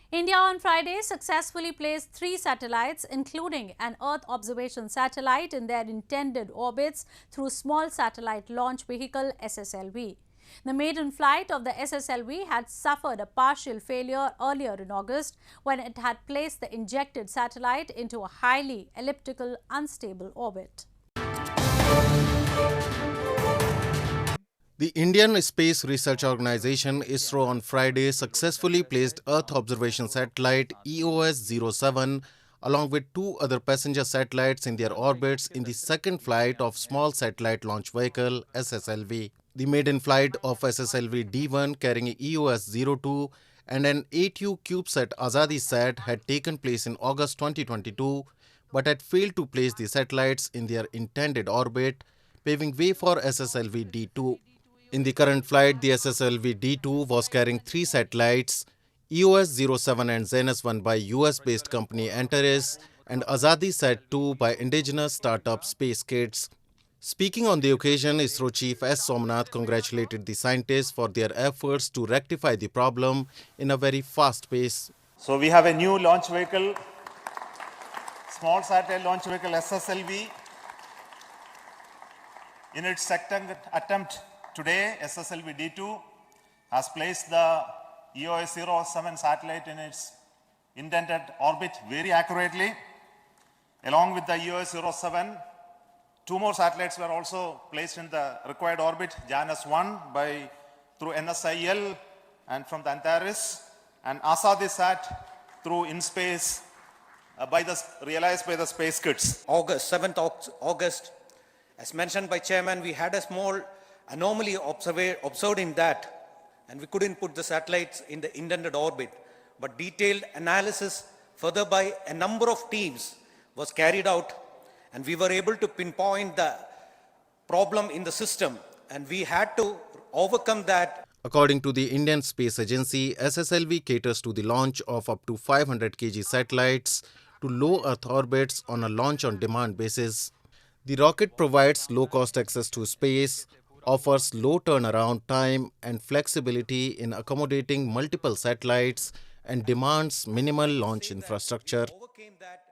India on Friday successfully placed 3 satellites, including an Earth observation satellite, in their intended orbits through Small Satellite Launch Vehicle-SSLV. The maiden flight of the SSLV had suffered a partial failure earlier in August when it had placed the injected satellite into a highly elliptical, unstable orbit. The Indian Space Research Organization ISRO on Friday successfully placed Earth observation satellite EOS-07 along with 2 other passenger satellites in their orbits in the second flight of Small Satellite Launch Vehicle-SSLV. The maiden flight of SSLV-D1 carrying EOS-02 and an 8U CubeSat Azadi sat had taken place in August 2022 but had failed to place the satellites in their intended orbit, paving way for SSLV-D2. In the current flight, the SSLV-D2 was carrying 3 satellites, EOS-07 and Zenus-1 by US-based company Antares and Azadi-Sat-2 by indigenous startup Space Kids. Speaking on the occasion, ISRO Chief S. Somnath congratulated the scientists for their efforts to rectify the problem in a very fast pace. So we have a new launch vehicle, Small Satellite Launch Vehicle SSLV. In its second attempt today, SSLV-D2 has placed the EOS-07 satellite in its intended orbit very accurately. Along with the EOS-07, 2 more satellites were also placed in the required orbit, Janus-1 through NSIL and from the Antares, and Azadi-Sat through InSpace realized by the Space Kids. 7th August, as mentioned by Chairman, we had a small anomaly observed in that, and we couldn't put the satellites in the intended orbit. But detailed analysis further by a number of teams was carried out, and we were able to pinpoint the problem in the system, and we had to overcome that. According to the Indian Space Agency, SSLV caters to the launch of up to 500 kg satellites to low Earth orbits on a launch-on-demand basis. The rocket provides low-cost access to space, offers low turnaround time and flexibility in accommodating multiple satellites, and demands minimal launch infrastructure. Overcame that